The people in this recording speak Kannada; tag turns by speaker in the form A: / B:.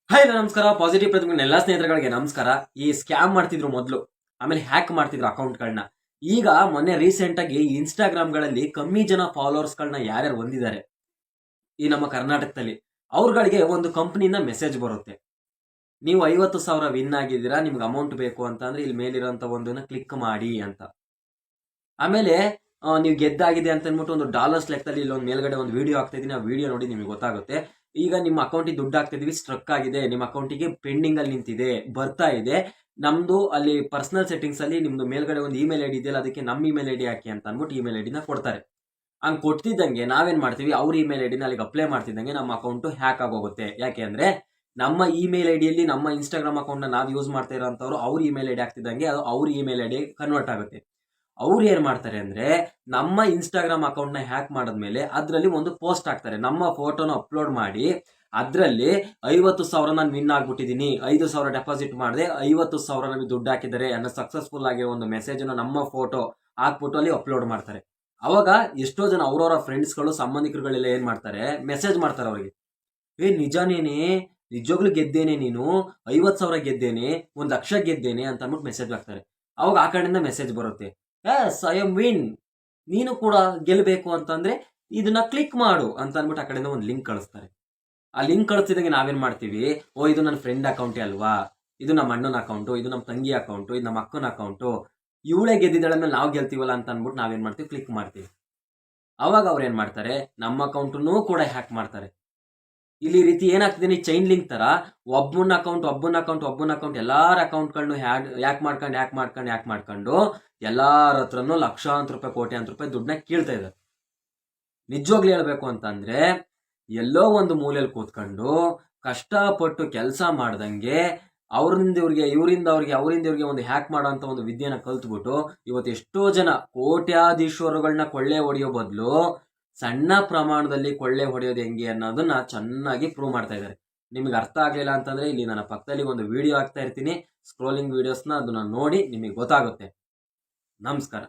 A: ಹಾಯ್ ನಮಸ್ಕಾರ. ಪಾಸಿಟಿವ್ ಪ್ರತಿಮೆಗಳ ಎಲ್ಲಾ ಸ್ನೇಹಿತರುಗಳಿಗೆ ನಮಸ್ಕಾರ. ಈ ಸ್ಕ್ಯಾಮ್ ಮಾಡ್ತಿದ್ರು ಮೊದಲು, ಆಮೇಲೆ ಹ್ಯಾಕ್ ಮಾಡ್ತಿದ್ರು ಅಕೌಂಟ್ಗಳನ್ನ. ಈಗ ಮೊನ್ನೆ ರೀಸೆಂಟ್ ಆಗಿ ಇನ್ಸ್ಟಾಗ್ರಾಮ್ಗಳಲ್ಲಿ ಕಮ್ಮಿ ಜನ ಫಾಲೋವರ್ಸ್ಗಳನ್ನ ಯಾರ್ಯಾರು ಹೊಂದಿದ್ದಾರೆ ಈ ನಮ್ಮ ಕರ್ನಾಟಕದಲ್ಲಿ, ಅವ್ರಗಳಿಗೆ ಒಂದು ಕಂಪನಿಯಿಂದ ಮೆಸೇಜ್ ಬರುತ್ತೆ. ನೀವು 50,000 ವಿನ್ ಆಗಿದ್ದೀರಾ, ನಿಮ್ಗೆ ಅಮೌಂಟ್ ಬೇಕು ಅಂತ ಅಂದ್ರೆ ಇಲ್ಲಿ ಮೇಲಿರೋಂಥ ಒಂದನ್ನ ಕ್ಲಿಕ್ ಮಾಡಿ ಅಂತ. ಆಮೇಲೆ ನೀವು ಗೆದ್ದಾಗಿದೆ ಅಂತ ಅಂದ್ಬಿಟ್ಟು ಒಂದು ಡಾಲರ್ಸ್ ಲೆಕ್ಕದಲ್ಲಿ ಇಲ್ಲೊಂದು ಮೇಲ್ಗಡೆ ಒಂದು ವಿಡಿಯೋ ಆಗ್ತಾ ಇದೀನಿ. ಆ ವಿಡಿಯೋ ನೋಡಿ ನಿಮಗೆ ಗೊತ್ತಾಗುತ್ತೆ. ಈಗ ನಿಮ್ಮ ಅಕೌಂಟಿಗೆ ದುಡ್ಡು ಹಾಕ್ತಿದೀವಿ, ಸ್ಟ್ರಕ್ ಆಗಿದೆ, ನಿಮ್ಮ ಅಕೌಂಟಿಗೆ ಪೆಂಡಿಂಗ್ ಅಲ್ಲಿ ನಿಂತಿದೆ, ಬರ್ತಾ ಇದೆ. ನಮ್ದು ಅಲ್ಲಿ ಪರ್ಸನಲ್ ಸೆಟ್ಟಿಂಗ್ಸ್ ಅಲ್ಲಿ ನಿಮ್ದು ಮೇಲ್ಗಡೆ ಒಂದು ಇಮೇಲ್ ಐಡಿ ಇದೆಯಲ್ಲ, ಅದಕ್ಕೆ ನಮ್ಮ ಇಮೇಲ್ ಐಡಿ ಹಾಕಿ ಅಂತ ಅಂದ್ಬಿಟ್ಟು ಇಮೇಲ್ ಐಡಿನ ಕೊಡ್ತಾರೆ. ಹಂಗ್ ಕೊಡ್ತಿದ್ದಂಗೆ ನಾವೇನ್ ಮಾಡ್ತೀವಿ, ಅವ್ರ ಇಮೇಲ್ ಐಡಿನ ಅಲ್ಲಿಗೆ ಅಪ್ಲೈ ಮಾಡ್ತಿದ್ದಂಗೆ ನಮ್ಮ ಅಕೌಂಟ್ ಹ್ಯಾಕ್ ಆಗೋಗುತ್ತೆ. ಯಾಕೆ ಅಂದ್ರೆ ನಮ್ಮ ಇಮೇಲ್ ಐಡಿಯಲ್ಲಿ ನಮ್ಮ ಇನ್ಸ್ಟಾಗ್ರಾಮ್ ಅಕೌಂಟ್ ನ ನಾವು ಯೂಸ್ ಮಾಡ್ತಾ ಇರೋಂಥವ್ರು ಅವ್ರ ಇಮೇಲ್ ಐಡಿ ಹಾಕ್ತಿದ್ದಂಗೆ ಅದು ಅವ್ರ ಇಮೇಲ್ ಐಡಿ ಕನ್ವರ್ಟ್ ಆಗುತ್ತೆ. ಅವ್ರು ಏನ್ ಮಾಡ್ತಾರೆ ಅಂದ್ರೆ ನಮ್ಮ ಇನ್ಸ್ಟಾಗ್ರಾಮ್ ಅಕೌಂಟ್ ನ ಹ್ಯಾಕ್ ಮಾಡಿದ್ಮೇಲೆ ಅದ್ರಲ್ಲಿ ಒಂದು ಪೋಸ್ಟ್ ಹಾಕ್ತಾರೆ, ನಮ್ಮ ಫೋಟೋನ ಅಪ್ಲೋಡ್ ಮಾಡಿ ಅದ್ರಲ್ಲಿ 50,000 ನಾನು ವಿನ್ ಆಗ್ಬಿಟ್ಟಿದೀನಿ, 5,000 ಡೆಪಾಸಿಟ್ ಮಾಡಿದೆ, 50,000 ನಮಗೆ ದುಡ್ಡು ಹಾಕಿದ್ದಾರೆ ಅನ್ನೋ ಸಕ್ಸಸ್ಫುಲ್ ಆಗಿ ಒಂದು ಮೆಸೇಜ್ ನಮ್ಮ ಫೋಟೋ ಹಾಕ್ಬಿಟ್ಟು ಅಲ್ಲಿ ಅಪ್ಲೋಡ್ ಮಾಡ್ತಾರೆ. ಅವಾಗ ಎಷ್ಟೋ ಜನ ಅವ್ರವರ ಫ್ರೆಂಡ್ಸ್ಗಳು ಸಂಬಂಧಿಕರುಗಳೆಲ್ಲ ಏನ್ ಮಾಡ್ತಾರೆ, ಮೆಸೇಜ್ ಮಾಡ್ತಾರೆ ಅವ್ರಿಗೆ, ನಿಜಾನೇನೆ, ನಿಜವಾಗ್ಲೂ ಗೆದ್ದೇನೆ, ನೀನು 50,000 ಗೆದ್ದೇನೆ, 1,00,000 ಗೆದ್ದೇನೆ ಅಂತ ಅಂದ್ಬಿಟ್ಟು ಮೆಸೇಜ್ ಹಾಕ್ತಾರೆ. ಅವಾಗ ಆ ಕಡೆಯಿಂದ ಮೆಸೇಜ್ ಬರುತ್ತೆ, ಎಸ್ ಐ ಎಮ್ ವಿನ್, ನೀನು ಕೂಡ ಗೆಲ್ಲಬೇಕು ಅಂತಂದ್ರೆ ಇದನ್ನ ಕ್ಲಿಕ್ ಮಾಡು ಅಂತ ಅಂದ್ಬಿಟ್ಟು ಆ ಕಡೆಯಿಂದ ಒಂದು ಲಿಂಕ್ ಕಳಿಸ್ತಾರೆ. ಆ ಲಿಂಕ್ ಕಳಿಸ್ತಿದಂಗೆ ನಾವೇನ್ ಮಾಡ್ತೀವಿ, ಇದು ನನ್ನ ಫ್ರೆಂಡ್ ಅಕೌಂಟೇ ಅಲ್ವಾ, ಇದು ನಮ್ಮ ಅಣ್ಣನ ಅಕೌಂಟು, ಇದು ನಮ್ಮ ತಂಗಿ ಅಕೌಂಟು, ಇದು ನಮ್ಮ ಅಕ್ಕನ ಅಕೌಂಟು, ಇವಳೇ ಗೆದ್ದಿದ್ದಾಳೆ ಮೇಲೆ ನಾವು ಗೆಲ್ತೀವಲ್ಲ ಅಂತ ಅಂದ್ಬಿಟ್ಟು ನಾವೇನ್ ಮಾಡ್ತೀವಿ, ಕ್ಲಿಕ್ ಮಾಡ್ತೀವಿ. ಅವಾಗ ಅವ್ರು ಏನ್ ಮಾಡ್ತಾರೆ, ನಮ್ಮ ಅಕೌಂಟನ್ನು ಕೂಡ ಹ್ಯಾಕ್ ಮಾಡ್ತಾರೆ. ಇಲ್ಲಿ ರೀತಿ ಏನಾಗ್ತಿದೆ, ಚೈನ್ ಲಿಂಕ್ ತರ ಒಬ್ಬನ ಅಕೌಂಟ್ ಎಲ್ಲಾರ ಅಕೌಂಟ್ಗಳನ್ನು ಯಾಕ್ ಮಾಡ್ಕೊಂಡು ಎಲ್ಲಾರ ಹತ್ರನು ಲಕ್ಷಾಂತರ ರೂಪಾಯಿ, ಕೋಟ್ಯಾಂತರ ರೂಪಾಯಿ ದುಡ್ಡನ್ನ ಕೇಳ್ತಾ ಇದ್ದಾರೆ. ನಿಜವಾಗ್ಲೂ ಹೇಳ್ಬೇಕು ಅಂತಂದ್ರೆ ಎಲ್ಲೋ ಒಂದು ಮೂಲೆಯಲ್ಲಿ ಕೂತ್ಕೊಂಡು ಕಷ್ಟಪಟ್ಟು ಕೆಲಸ ಮಾಡ್ದಂಗೆ ಅವರಿಂದ ಇವ್ರಿಗೆ ಒಂದು ಹ್ಯಾಕ್ ಮಾಡೋಂಥ ಒಂದು ವಿದ್ಯೆನ ಕಲ್ತ್ಬಿಟ್ಟು ಇವತ್ತು ಎಷ್ಟೋ ಜನ ಕೋಟ್ಯಾಧೀಶ್ವರಗಳನ್ನ ಕೊಳ್ಳೆ ಹೊಡೆಯೋ ಬದಲು ಸಣ್ಣ ಪ್ರಮಾಣದಲ್ಲಿ ಕೊಳ್ಳೆ ಹೊಡೆಯೋದು ಹೆಂಗೆ ಅನ್ನೋದನ್ನ ಚೆನ್ನಾಗಿ ಪ್ರೂವ್ ಮಾಡ್ತಾ ಇದ್ದಾರೆ. ನಿಮ್ಗೆ ಅರ್ಥ ಆಗ್ಲಿಲ್ಲ ಅಂತಂದ್ರೆ ಇಲ್ಲಿ ನನ್ನ ಪಕ್ಕದಲ್ಲಿ ಒಂದು ವಿಡಿಯೋ ಹಾಕ್ತಾ ಇರ್ತೀನಿ, ಸ್ಕ್ರೋಲಿಂಗ್ ವಿಡಿಯೋಸ್ನ ಅದನ್ನ ನೋಡಿ ನಿಮಗೆ ಗೊತ್ತಾಗುತ್ತೆ. ನಮಸ್ಕಾರ.